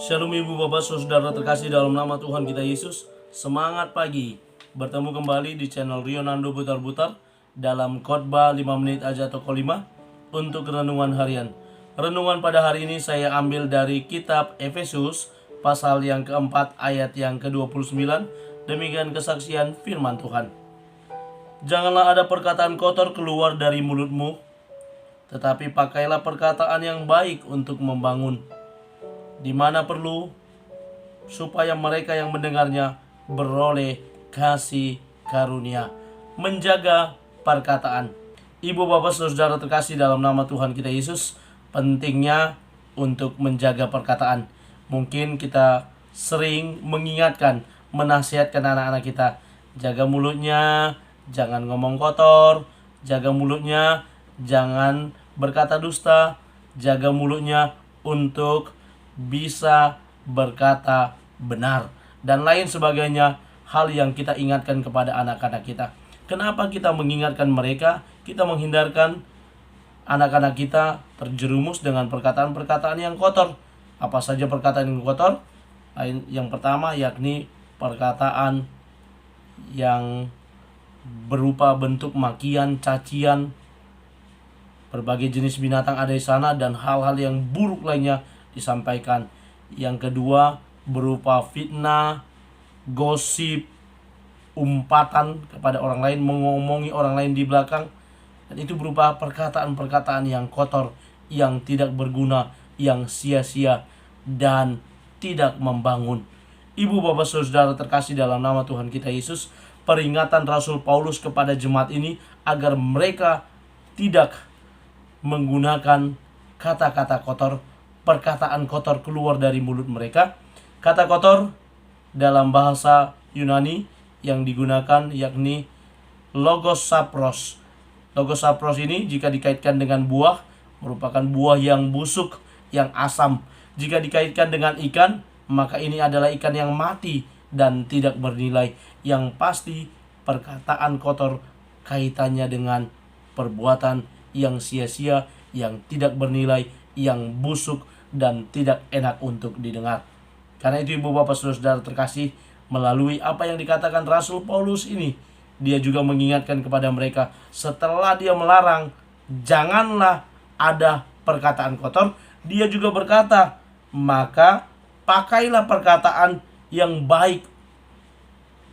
Shalom ibu bapak saudara terkasih dalam nama Tuhan kita Yesus. Semangat pagi. Bertemu kembali di channel Rionando Butar-Butar dalam khotbah 5 menit aja toko 5 untuk renungan harian. Renungan pada hari ini saya ambil dari kitab Efesus pasal yang keempat ayat yang ke-29. Demikian kesaksian firman Tuhan. Janganlah ada perkataan kotor keluar dari mulutmu, tetapi pakailah perkataan yang baik untuk membangun, di mana perlu, supaya mereka yang mendengarnya beroleh kasih karunia. Menjaga perkataan. Ibu bapak saudara terkasih dalam nama Tuhan kita Yesus, pentingnya untuk menjaga perkataan. Mungkin kita sering mengingatkan, menasihatkan anak-anak kita, jaga mulutnya, jangan ngomong kotor, jaga mulutnya, jangan berkata dusta, jaga mulutnya untuk bisa berkata benar, dan lain sebagainya. Hal yang kita ingatkan kepada anak-anak kita. Kenapa kita mengingatkan mereka? Kita menghindarkan anak-anak kita terjerumus dengan perkataan-perkataan yang kotor. Apa saja perkataan yang kotor? Yang pertama yakni perkataan yang berupa bentuk makian, cacian, berbagai jenis binatang ada di sana, dan hal-hal yang buruk lainnya disampaikan. Yang kedua berupa fitnah, gosip, umpatan kepada orang lain, mengomongi orang lain di belakang, dan itu berupa perkataan-perkataan yang kotor, yang tidak berguna, yang sia-sia dan tidak membangun. Ibu bapak saudara terkasih dalam nama Tuhan kita Yesus, peringatan Rasul Paulus kepada jemaat ini agar mereka tidak menggunakan kata-kata kotor, perkataan kotor keluar dari mulut mereka. Kata kotor dalam bahasa Yunani yang digunakan yakni logosapros. Logosapros ini jika dikaitkan dengan buah, merupakan buah yang busuk, yang asam. Jika dikaitkan dengan ikan, maka ini adalah ikan yang mati dan tidak bernilai. Yang pasti perkataan kotor kaitannya dengan perbuatan yang sia-sia, yang tidak bernilai, yang busuk dan tidak enak untuk didengar. Karena itu ibu bapak saudara terkasih, melalui apa yang dikatakan Rasul Paulus ini, dia juga mengingatkan kepada mereka, setelah dia melarang janganlah ada perkataan kotor, dia juga berkata, maka pakailah perkataan yang baik.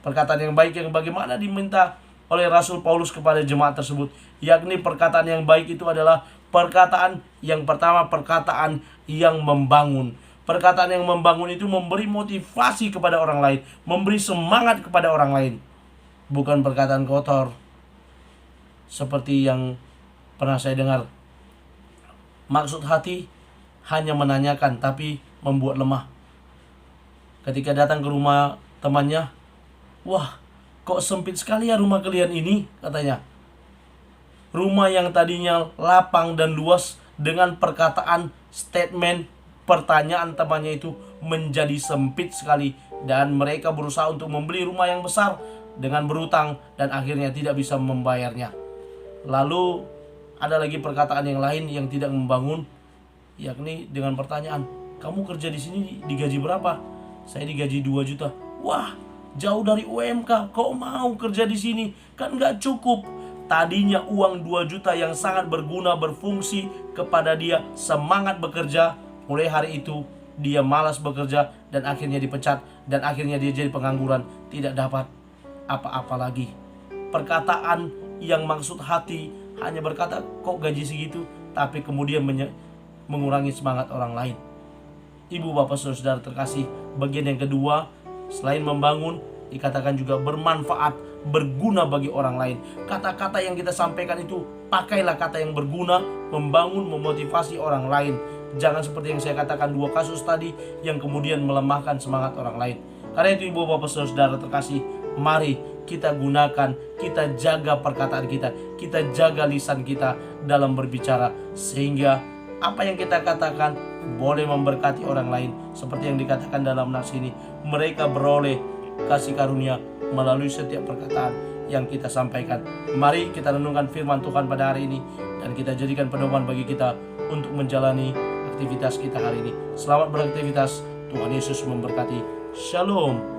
Perkataan yang baik yang bagaimana diminta oleh Rasul Paulus kepada jemaat tersebut, yakni perkataan yang baik itu adalah perkataan yang pertama, perkataan yang membangun. Perkataan yang membangun itu memberi motivasi kepada orang lain, memberi semangat kepada orang lain. Bukan perkataan kotor seperti yang pernah saya dengar. Maksud hati hanya menanyakan tapi membuat lemah. Ketika datang ke rumah temannya, wah, kok sempit sekali ya rumah kalian ini, katanya. Rumah yang tadinya lapang dan luas, dengan perkataan, statement, pertanyaan temannya itu menjadi sempit sekali. Dan mereka berusaha untuk membeli rumah yang besar dengan berutang dan akhirnya tidak bisa membayarnya. Lalu ada lagi perkataan yang lain yang tidak membangun, yakni dengan pertanyaan, kamu kerja di sini digaji berapa? Saya digaji 2 juta. Wah, jauh dari UMK, kok mau kerja di sini? Kan gak cukup. Tadinya uang 2 juta yang sangat berguna, berfungsi kepada dia, semangat bekerja. Mulai hari itu dia malas bekerja dan akhirnya dipecat, dan akhirnya dia jadi pengangguran, tidak dapat apa-apa lagi. Perkataan yang maksud hati hanya berkata, kok gaji segitu, tapi kemudian mengurangi semangat orang lain. Ibu bapak saudara terkasih, bagian yang kedua, selain membangun, dikatakan juga bermanfaat, berguna bagi orang lain. Kata-kata yang kita sampaikan itu, pakailah kata yang berguna, membangun, memotivasi orang lain. Jangan seperti yang saya katakan 2 kasus tadi, yang kemudian melemahkan semangat orang lain. Karena itu ibu bapak saudara terkasih, mari kita gunakan, kita jaga perkataan kita jaga lisan kita dalam berbicara, sehingga apa yang kita katakan boleh memberkati orang lain. Seperti yang dikatakan dalam nas ini, mereka beroleh kasih karunia melalui setiap perkataan yang kita sampaikan. Mari kita renungkan firman Tuhan pada hari ini, dan kita jadikan pedoman bagi kita untuk menjalani aktivitas kita hari ini. Selamat beraktivitas, Tuhan Yesus memberkati. Shalom.